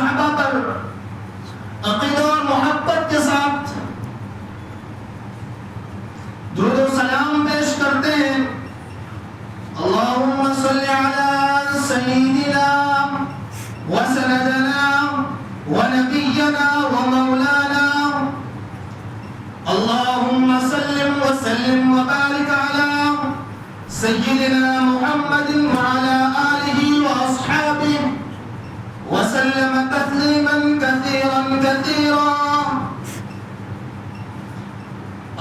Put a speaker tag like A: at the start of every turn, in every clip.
A: صحابہ پر عقیدہ اور محبت کے ساتھ درود و سلام پیش کرتے ہیں. اللہم صلی علی سیدنا و سندنا و نبینا و مولانا اللہم سلم و سلم و بارک علی سیدنا محمد و علی آلہ و اصحابہ وسلم تسلیما کثیرا کثیرا.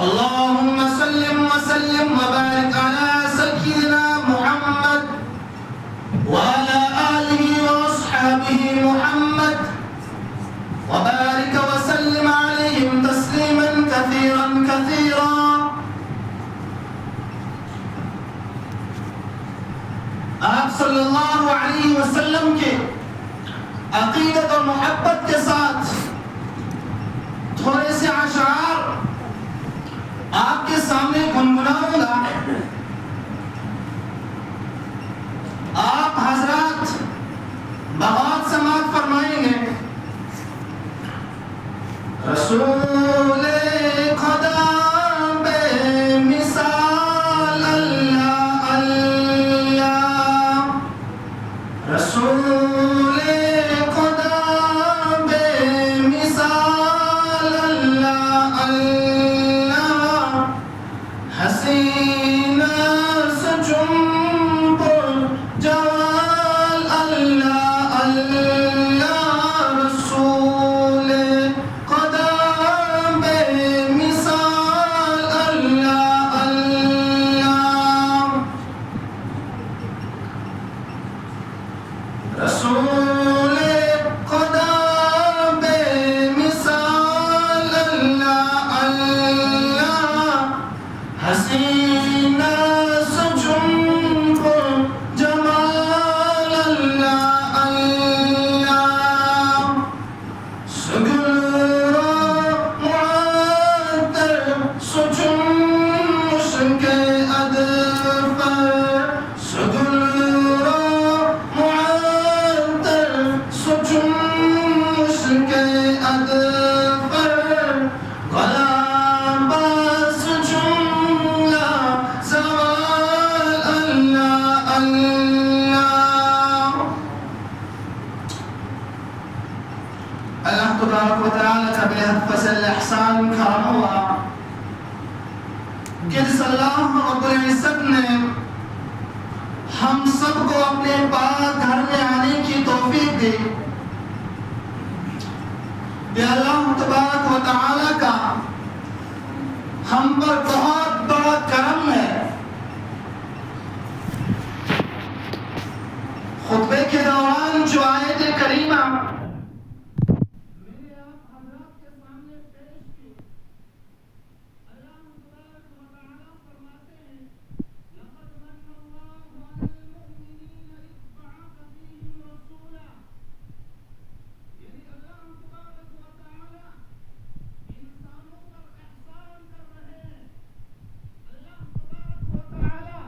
A: اللهم سلم وسلم وبارك على سيدنا محمد وعلى آله وأصحابه محمد وبارك وسلم عليهم تسليما كثيرا كثيرا. آپ صلی اللہ علیہ وسلم کے عقیدت اور محبت کے ساتھ تھوڑے سے اشعار آپ کے سامنے گنگناؤں گا. آپ حضرات بغور سماعت فرمائیں گے. رسول خدا بے مثال اللہ اللہ رسول خدا بے مثال اللہ اللہ حسینہ سچم پر جوال اللہ اللہ رسول خدا بے مثال اللہ اللہ رسول خدا بے مثال اللہ اللہ حسینہ سجن پر جمال اللہ اللہ سگل را معطر سجن مشک ادفر سگل را معطر سجن مشک ادفر غلام باس جملہ زوال اللہ اللہ. اللہ تبارک و تعالی کا بے حد فضل احسان کرم ہوا کہ جس اللہ رب العزت نے ہم سب کو اپنے پاک گھر میں آنے کی توفیق دی. یہ اللہ تبارک و تعالی کا ہم پر بہت بڑا کرم ہے. خطبے کے دوران جو آیت کریمہ میرے آپ حضرات کے سامنے پیش کی، اللہ تبارک و تعالی فرماتے ہیں لقد من اللہ علی المؤمنین اذ بعث فیہم رسولا. یعنی اللہ تبارک و تعالی انسانوں پر احسان کر رہے ہیں. اللہ تبارک و تعالی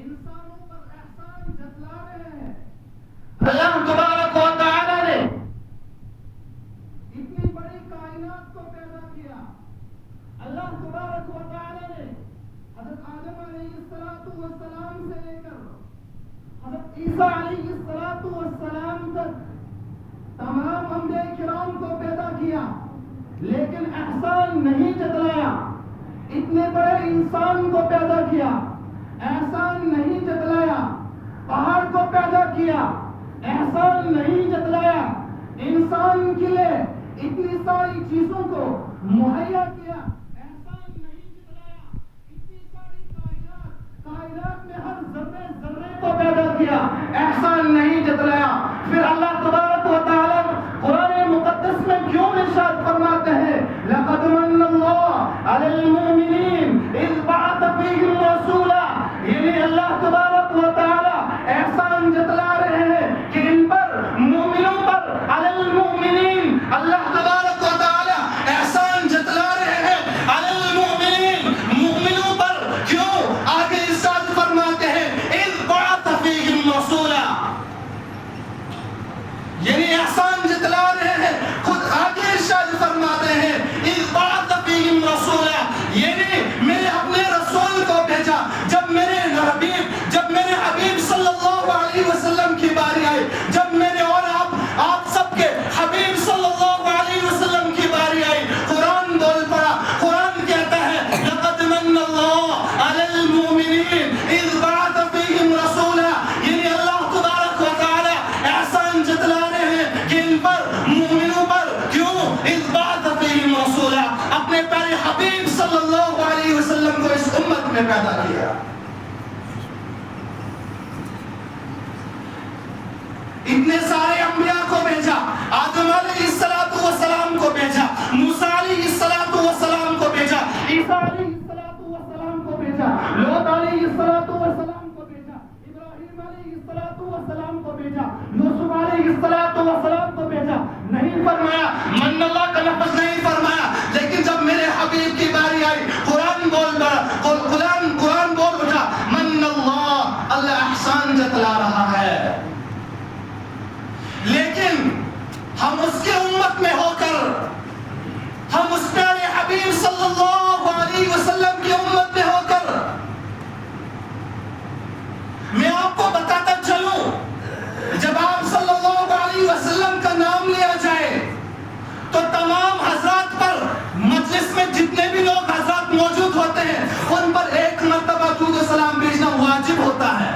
A: انسانوں پر احسان جتلا رہے ہیں. اللہ تبارک و تعالی نے اتنی بڑی کائنات کو پیدا کیا. اللہ تبارک و تعالی نے حضرت آدم علیہ السلام سے لے کر حضرت عیسیٰ علیہ السلام تک تمام انبیاء کرام کو پیدا کیا، لیکن احسان نہیں جتلایا. اتنے بڑے انسان کو پیدا کیا، احسان نہیں جتلایا. پہاڑ کو پیدا کیا، احسان نہیں جتلایا. انسان کے لیے اتنی ساری چیزوں کو مہیا کیا، احسان نہیں جتلایا. اتنی ساری کائنات میں ہر ذرے ذرے کو پیدا کیا، احسان نہیں جتلایا. پھر اللہ تبارک و تعالی قرآن مقدس میں کیوں ارشاد فرماتے ہیں لقد من اللہ علی المؤمنین اذ بعث فیہم رسولا. یعنی اللہ تبارک و تعالی احسان جتلا رہے ہیں کہ ان پر مومنوں پر علی المؤمنین اللہ تبارک و تعالی احسان جتلا رہے ہیں علی المؤمنین مومنوں پر. کیوں؟ آگے ارشاد فرماتے ہیں اذ بعث فیہم رسولا. یعنی احسان
B: یہ نہیں میرے اپنے رسول کو بھیجا. جب میرے حبیب صلی اللہ علیہ وسلم کی باری آئی, جب میرے اور آپ سب کے حبیب صلی اللہ علیہ وسلم کی باری آئی, قرآن بول پڑا. قرآن کہتا ہے لقد من اللہ علی المؤمنین اذ بعث فیہم رسولا, یعنی اللہ تبارک و تعالی احسان جتلا رہے ہیں کہ ان پر, مومنوں پر. کیوں؟ اذ بعث فیہم رسولا, اپنے پیارے حبیب صلی اللہ علیہ وسلم کو اس امت میں پیدا کیا. اتنے سارے انبیاء کو بھیجا, آدم علیہ السلام کو بھیجا, موسیٰ علیہ السلام کو بھیجا, عیسیٰ علیہ السلام کو بھیجا, لوط علیہ السلام کو بھیجا, ابراہیم علیہ السلام کو بھیجا, یوسف علیہ السلام کو بھیجا. نہیں فرمایا, من اللہ کا لفظ نہیں فرمایا, لیکن جب میرے حبیب کی باری آئی قرآن بول اٹھا, من اللہ احسان جتلا رہا ہے. لیکن ہم اس کے امت میں ہو کر, ہم اس پیارے حبیب صلی اللہ علیہ وسلم کی امت میں ہو کر, میں آپ کو بتاتا چلوں, جب آپ صلی اللہ علیہ وسلم کا نام لیا جائے تو تمام حضرات پر, مجلس میں جتنے بھی لوگ حضرات موجود ہوتے ہیں, ان پر ایک مرتبہ درود و سلام بھیجنا واجب ہوتا ہے.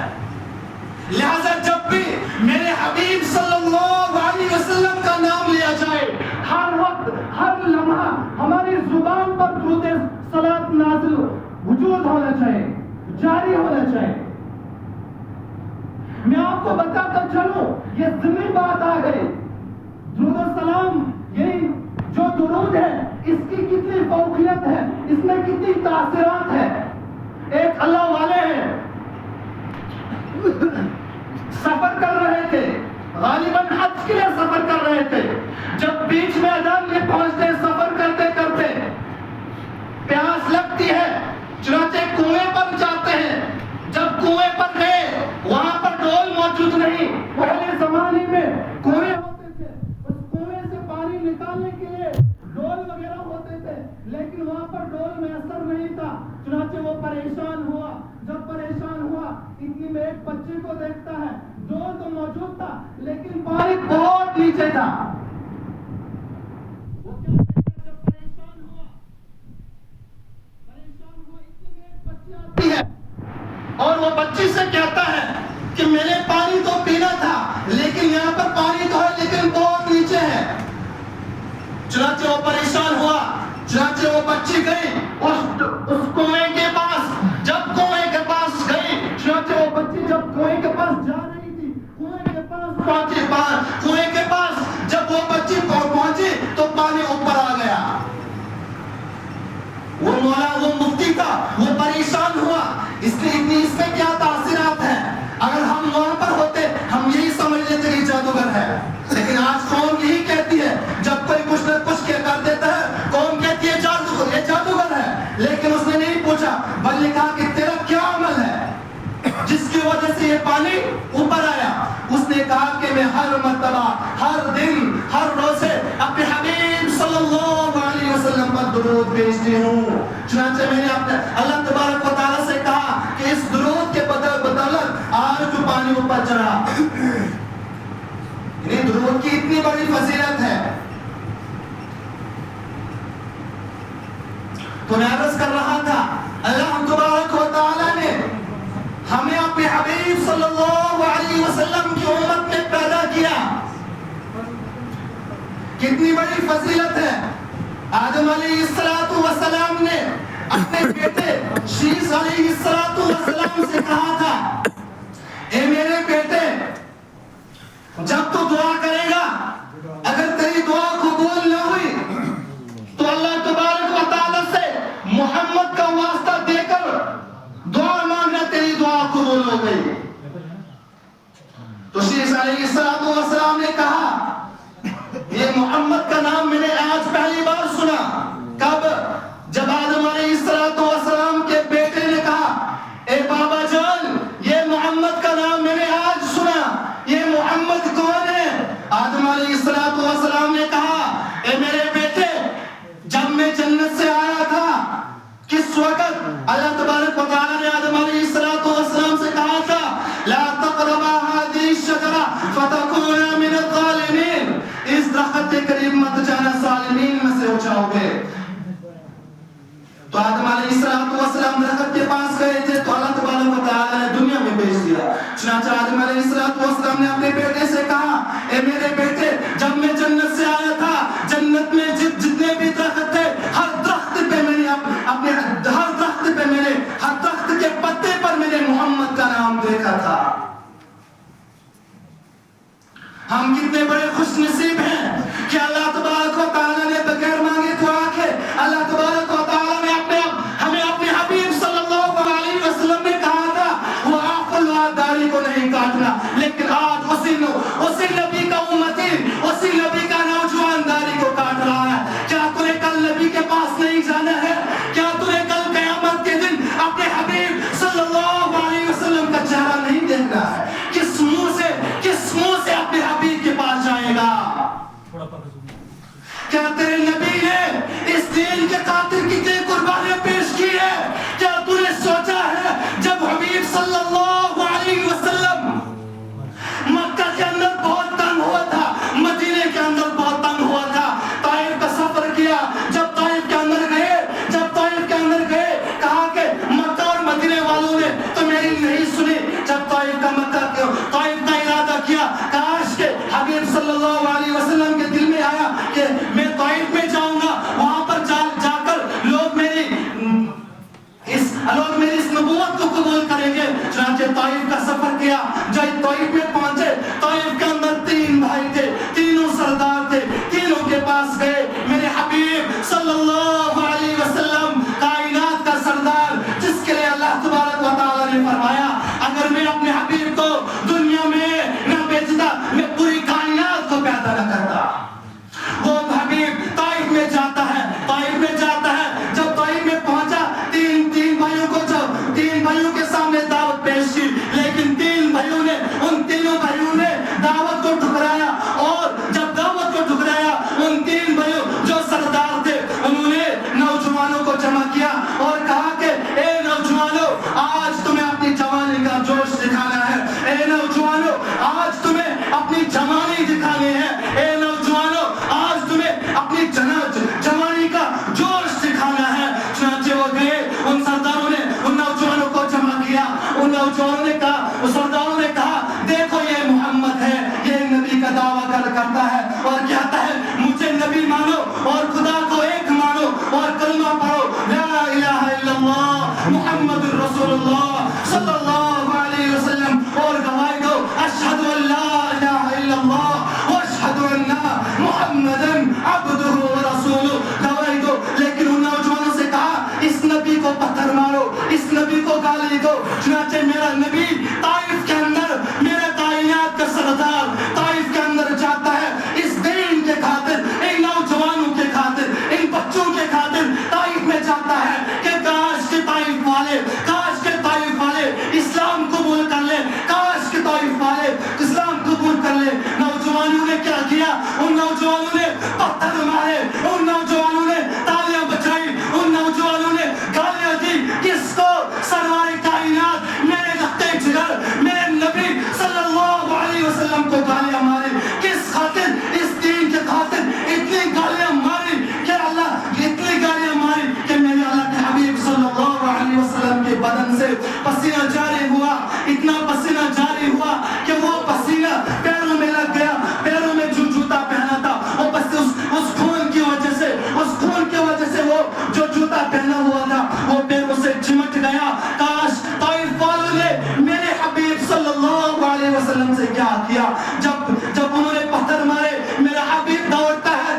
B: لہذا جب بھی میرے حبیب صلی اللہ علیہ وسلم کا نام لیا جائے, ہر وقت ہر لمحہ ہماری زبان پر درود صلوات نازل وجود ہونا چاہیے, جاری ہونا چاہیے. میں آپ کو بتاتا چلوں, یہ ضمنی بات آ گئی. درود السلام یہی جو درود ہے, اس کی کتنی فوقیت ہے, اس میں کتنی تاثرات ہے. ایک اللہ والے ہیں, سفر کر رہے تھے, غالباً حج کے لیے سفر کر رہے تھے. جب بیچ میدان میں پہنچتے, سفر کرتے کرتے پیاس لگتی ہے, چنانچہ کنویں پر جاتے ہیں. جب کنویں پر گئے, وہاں پر ڈول موجود نہیں. پہلے زمانے میں کنویں ہوتے تھے, اس کنویں سے پانی نکالنے کے لیے ڈول وغیرہ ہوتے تھے, لیکن وہاں پر ڈول میسر نہیں تھا. چنانچہ وہ پریشان ہوا. جب پریشان ہوا, اتنی میں ایک بچے کو دیکھتا ہے, ڈول تو موجود تھا لیکن پانی بہت نیچے تھا. وہ کیا دیکھتا, جب پریشان ہوا, اتنی میں ایک بچی آتی ہے اور وہ بچی سے کہتا ہے کہ میں نے پانی تو پینا تھا, لیکن یہاں پر پانی تو ہے لیکن بہت نیچے ہے. چنانچہ وہ پریشان ہوا, چنانچہ وہ بچی گئی اس کنویں کے پاس. جب کنویں کے پاس گئی, چنانچہ وہ بچی جب کنویں کے پاس جا رہی تھی, کنویں کے پاس پہنچی. کنویں کے پاس جب وہ بچی پہنچی تو پانی اوپر آ گیا. وہ مولا, وہ مفتی تھا, وہ پریشان ہوا. اس میں کیا تاثرات ہیں. اگر ہم وہاں پر ہوتے, ہم یہی سمجھ لیتے کہ جادوگر ہے. لیکن آج قوم یہی کہتی ہے, جب کوئی کچھ نہ کچھ کر دیتا ہے, قوم کہتی ہے یہ جادوگر ہے. لیکن اس نے نہیں پوچھا, بلکہ کہا کہ تیرا کیا عمل ہے جس کی وجہ سے یہ پانی اوپر آیا. اس نے کہا کہ میں ہر مرتبہ, ہر دن, ہر روزے اپنے حبیب صلی اللہ علیہ وسلم پر درود بھیجتی ہوں. چنانچہ میں نے اپنے اللہ تبارک و تعالیٰ سے کہا کہ اس درود کے بدولت آج جو پانی اوپر چڑھا. یعنی درود کی اتنی بڑی فضیلت ہے. تو میں عرض کر رہا تھا, اللہ تبارک و تعالیٰ نے ہمیں اپنے حبیب صلی اللہ علیہ وسلم کی امت میں پیدا کیا. کتنی بڑی فضیلت ہے. آدم علیہ السلام نے اپنے بیٹے شیس علیہ السلام سے کہا تھا, اے میرے بیٹے, جب تو دعا کرے گا, اگر تیری دعا قبول نہ ہوئی تو اللہ تبارک و تعالیٰ سے محمد کا واسطہ دے کر دعا مانگنا, تیری دعا قبول ہو گئی. تو شیس علیہ السلام نے کہا, یہ محمد کا نام میں نے آج پہلی بار سنا. کب؟ جب آدم علیہ السلام کے بیٹے نے کہا, اے بابا جان, یہ محمد کا نام میں نے آج سنا, یہ محمد کون ہے؟ آدم علیہ السلام نے کہا, اے میرے بیٹے, جب میں جنت سے آیا تھا, تو آدم علیہ السلام درخت کے پاس گئے تھے تو اللہ تبارک و تعالیٰ نے دنیا میں بھیج دیا. چنانچہ آدم علیہ السلام نے اپنے بیٹے سے کہا اے میرے بیٹے جب میں جنت سے آیا تھا جنت میں جتنے بھی درخت تھے ہر درخت پہ میں نے ہر درخت کے پتے پر میں نے محمد کا نام دیکھا تھا. ہم کتنے بڑے خوش نصیب ہیں کہ اللہ تبارک و تعالیٰ نے بغیر مانگے دعا کے اللہ تبارک و تعالیٰ نے ہمیں اپنے حبیب صلی اللہ علیہ وسلم نے کہا تھا وہ عقل داڑھی کو نہیں کاٹنا, لیکن آج اسی نبی کا امتی اسی نبی کا نوجوان داڑھی کو کاٹ رہا ہے. کیا تمہیں کل نبی کے پاس نہیں جانا ہے؟ کیا تمہیں کل قیامت کے دن اپنے حبیب صلی اللہ علیہ وسلم کا چہرہ نہیں دیکھنا ہے؟ کس منہ سے اپنے حبیب کے پاس جائے گا؟ کیا تیرے نبی نے اس دین کے خاطر کتنے قربانیاں پیش کی ہے؟ کیا تو نے سوچا ہے جب حبیب صلی اللہ علیہ وسلم مکہ کے اندر بہت تنگ ہوا تھا, مدینے کے اندر بہت تنگ ہوا تھا, طائف کا سفر کیا, جب طائف کے اندر گئے کہا کہ مکہ اور مدینے والوں نے تو میری نہیں سنی. جب طائف کا ارادہ کیا کاش کہ حبیب صلی اللہ علیہ وسلم کے دل میں آیا کہ میں طائف میں جاؤں گا, وہاں پر جا کر لوگ میری اس نبوت کو قبول کریں گے. چنانچہ طائف کا سفر کیا, جب طائف میں پہنچے طائف کے اندر 3 بھائی تھے, تینوں سردار تھے, تینوں کے پاس گئے. میرے حبیب صلی اللہ علیہ وسلم کائنات کا سردار جس کے لیے اللہ تبارک و تعالیٰ نے فرمایا اگر میں اپنے حبیب کو دنیا میں نہ بیچتا میں پوری کائنات کو پیدا نہ کرتا. وہ حبیب طائف میں جاتا ہے. جب طائف میں پہنچا تین بھائیوں کے سامنے دعوت پیش کی, لیکن ان تینوں بھائیوں نے دعوت کو ٹھکرایا. اور جب دعوت کو ٹھکرایا ان 3 بھائیوں جو سردار تھے انہوں نے نوجوانوں کو جمع کیا اور کہا کہ اے نوجوانوں آج تمہیں اپنی جوانی کا جوش دکھانا ہے. اے نوجوانوں آج تمہیں اپنی جوانی دکھانی ہے. اے نوجوانوں آج تمہیں اپنی جوانی کا جوش دکھانا ہے. چنانچہ وہ گئے, ان سرداروں نے ان نوجوانوں کو جمع کیا. ان سرداروں نے کہا دیکھو یہ محمد ہے, یہ نبی کا دعویٰ کرتا ہے اور کہتا ہے مجھے نبی مانو اور خدا کو ایک مانو اور کلمہ پڑھو لا الہ الا اللہ محمد الرسول اللہ صلی اللہ علیہ وسلم اور گواہی دو اشہد ان لا الہ الا اللہ واشہد ان محمدا عبدہ ورسولہ, گواہی دو. لیکن ان نوجوانوں سے کہا اس نبی کو پتھر مارو, اس نبی کو گالی دو. چنانچہ میرا نبی طائف کے اندر میرا کائنات کا سردار طائف کے اندر جاتا ہے اس دین کے خاطر, ان نوجوانوں کے خاطر, ان بچوں کے خاطر طائف میں جاتا ہے کہ کاش کے طائف والے اسلام قبول کر لے, کاش کے طائف والے اسلام قبول کر لے. نوجوانوں نے کیا کیا؟ ان نوجوانوں نے پتھر مارے, ان نوجوانوں نے تالیاں بجائی, ان نوجوانوں نے گالیاں دی. کس کو؟ سرور کائنات میرے لختے جگر میرے نبی صلی اللہ علیہ وسلم کو گالیاں ماری. کس خاطر؟ اس دین کے خاطر اتنی گالیاں ماری کہ میرے اللہ کے حبیب صلی اللہ علیہ وسلم کے بدن سے پسینہ جاری ہوا, اتنا پسینہ جاری ہوا کہ وہ پسینہ پیروں میں لگ گیا. پیروں میں جو جوتا پہنا تھا وہ بس اس خون کی وجہ سے وہ جو جوتا پہنا ہوا تھا وہ پیروں سے چمٹ گیا. کاش طائف والوں نے میرے حبیب صلی اللہ علیہ وسلم سے کیا کیا. جب انہوں نے پتھر مارے میرا حبیب دوڑتا ہے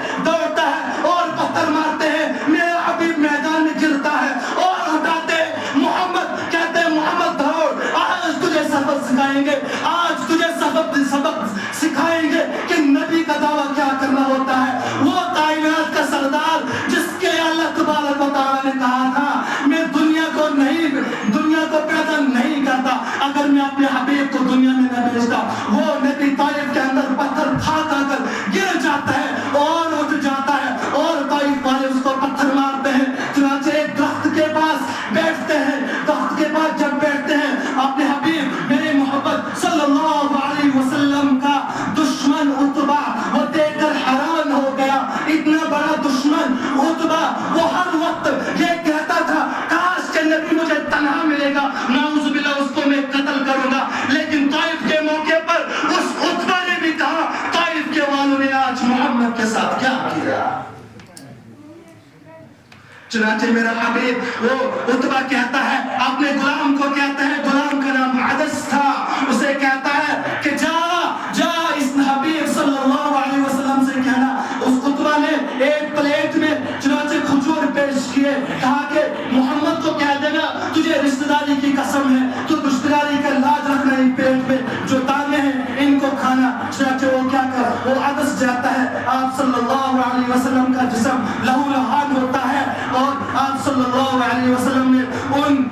B: اور پتھر مارتے ہیں, میرا حبیب میدان میں گرتا ہے اور اٹھاتے محمد, کہتے ہیں محمد دوڑ, آج تجھے سبق سکھائیں گے کہ نبی کا دعویٰ کیا کرنا ہوتا ہے. وہ کائنات کا سردار جس کے اللہ تبارک و تعالیٰ نے کہا تھا میں دنیا کو پیدا نہیں کرتا اگر میں اپنے حبیب کو دنیا میں نہ بھیجتا. وہ نبی طائف کے اندر پتھر کھا کر گر جاتا ہے اور اٹھ جاتا ہے اور طائف والے اس کو پتھر مارتے ہیں. چنانچہ ایک درخت کے پاس بیٹھتے ہیں. درخت کے پاس جب بیٹھتے ہیں اپنے حبیب میرے محبت صلی اللہ علیہ وسلم کا دشمن عتبہ وہ دیکھ کر حیران ہو گیا. اتنا بڑا دشمن عتبہ وہ ہر وقت یہ کہتا تھا ساتھ کیا کیا. چنانچہ میرا حبیب وہ عتبہ کہتا ہے اپنے غلام کو کہتا ہے, غلام کا نام عدس تھا, اسے کہتا ہے کہ جا اس حبیب صلی اللہ علیہ وسلم سے کہنا. اس عتبہ نے ایک پلیٹ میں چنانچہ کھجور پیش کیے, کہا کہ محمد کو کہہ دینا تجھے رشتہ داری کی قسم ہے, تو رشتہ داری کا لاج رکھنا ان پیٹ میں, جو دانے ہیں ان کو کھانا. چنانچہ وہ کیا کر وہ عدس جاتا ہے, آپ صلی اللہ علیہ وسلم کا جسم لہو لہان ہوتا ہے, اور آپ صلی اللہ علیہ وسلم نے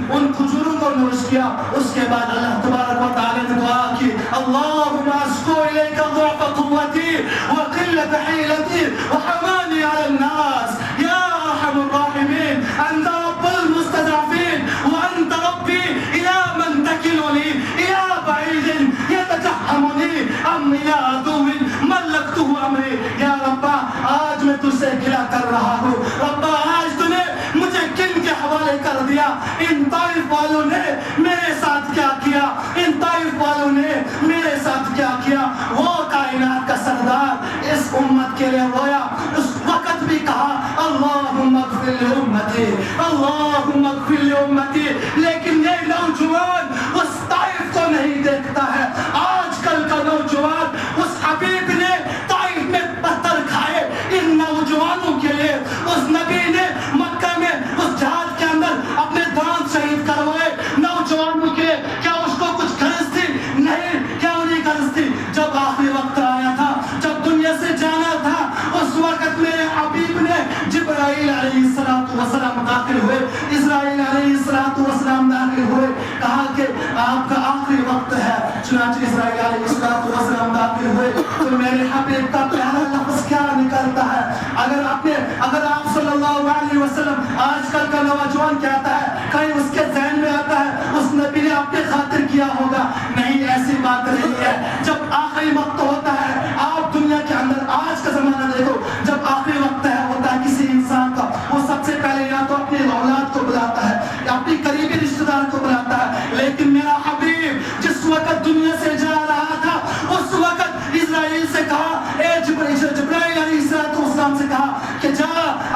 B: ان کھجوروں کو نوش کیا. اس کے بعد اللہ تبارک و تعالی نے دعا کی, اللہم اشکو الیک ضعف قوتی وقلت حیلتی وحمانی علی الناس یا ارحم الراحمین انت رب المستضعفین وانت ربی الى من تکلنی الى بعید یتجحمنی ام الى عدو ملکته امری. یا ربا آج میں تجھ سے کھلا کر رہا ہوں, ربا آج تو نے مجھے کن کے حوالے کر دیا. ان طائف والوں نے میرے ساتھ کیا کیا, ان طائف والوں نے میرے ساتھ کیا کیا. وہ کائنات کا سردار اس امت کے لیے رویا, اس وقت بھی کہا اللہم اغفر لامتی اللہم اغفر لامتی. لیکن یہ نوجوان اس طائف کو نہیں دیکھتا ہے. آج کل کا نوجوان اس حبیب نے طائف میں پتھر کھائے ان نوجوانوں کے لیے, اس نبی نے مکہ میں اس جہاد کے اندر اپنے دانت شہید کروائے نوجوانوں کے. کیا اس کو کچھ غرض تھی؟ نہیں. کیا انہیں غرض تھی؟ جب آخری وقت آیا تھا, جب دنیا سے جانا تھا, اس وقت میرے حبیب نے جبرائیل علیہ السلام داخل ہوئے, اسرائیل علیہ السلام داخل ہوئے, کہا کہ آپ کا آخری وقت ہے. چنانچہ اسرائیل علیہ السلام داخل ہوئے تو میرے حبیب کا پہلا لفظ کیا نکلتا ہے؟ اگر آپ صلی اللہ علیہ وسلم آج کل کا نوجوان کہتا ہے, کہیں اس کے ذہن میں آتا ہے اس نبی نے اپنے خاطر کیا ہوگا. نہیں, ایسی بات نہیں ہے. جب آخری وقت ہوتا ہے, آپ دنیا کے اندر آج کا زمانہ دیکھو, جب آخری وقت ہے ہوتا ہے کسی انسان کا, وہ سب سے پہلے یا تو اپنی اولاد کو بلاتا ہے یا اپنی قریبی رشتہ دار کو بلاتا ہے. لیکن میرا حبیب جس وقت دنیا سے جا رہا تھا, اس وقت اسرائیل سے کہا, اے جبرائیل علیہ السلام سے کہا کہ جا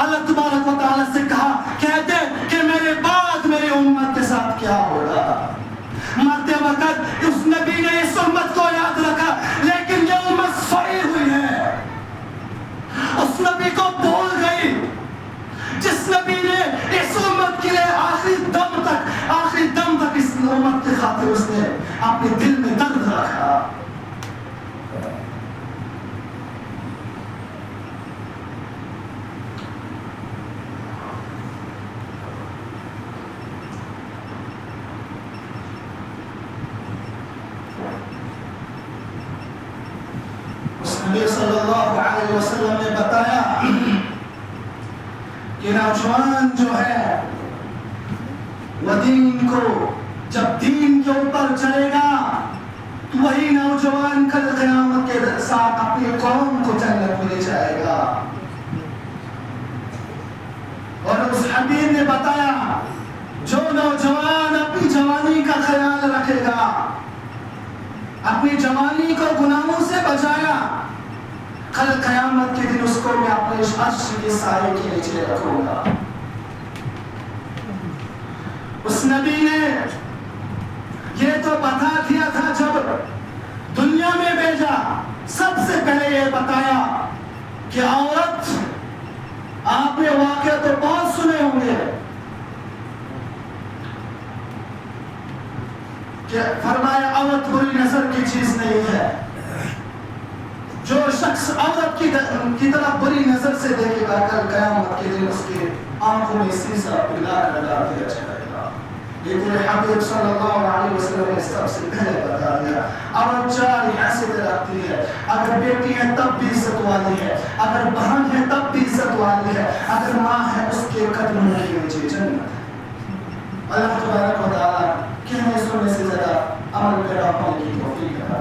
B: اللہ تبارک و تعالی سے کہا, کہتے کہ میرے بعد میری امت کے ساتھ کیا ہوگا. مرتے وقت اس نبی نے اس امت کو یاد رکھا, لیکن یہ امت سوئی ہوئی ہے, اس نبی کو بھول گئی. جس نبی نے اس امت کے لیے آخری دم تک اس امت کی خاطر اس نے اپنے دل میں درد رکھا. نبی صلی اللہ علیہ وسلم نے بتایا کہ نوجوان جو ہے وہ دین کو, جب دین کے اوپر چلے گا تو وہی نوجوان کل قیامت کے ساتھ اپنی قوم کو جنت میں لے جائے گا. اور اس حبیب نے بتایا جو نوجوان اپنی جوانی کا خیال رکھے گا, اپنی جوانی کو گناہوں سے بچایا, کل قیامت کے دن اس کو میں اپنے عرش کے سائے کے نیچے رکھوں گا. اس نبی نے یہ تو بتا دیا تھا جب دنیا میں بھیجا, سب سے پہلے یہ بتایا کہ عورت, آپ نے واقعہ تو بہت سنے ہوں گے کہ فرمایا عورت بری نظر کی چیز نہیں ہے. جو شخص عورت کی طرف بری نظر سے دیکھے گا, کل قیامت کے دن اس کے آنکھوں میں سیسا پگھلا کر ڈال دیا جائے گا. لیکن حبیب صلی اللہ علیہ وسلم نے سب سے پہلے بتا دیا, عورت چار حیثیت رکھتی ہے. اگر بیٹی ہے تب بھی عزت والی ہے, اگر بہن ہے تب بھی عزت والی ہے, اگر ماں ہے اس کے قدموں کے نیچے جنت. اللہ تبارک و تعالی کہنے سننے سے زیادہ عمل پیرا ہونے کی توفیق ہے.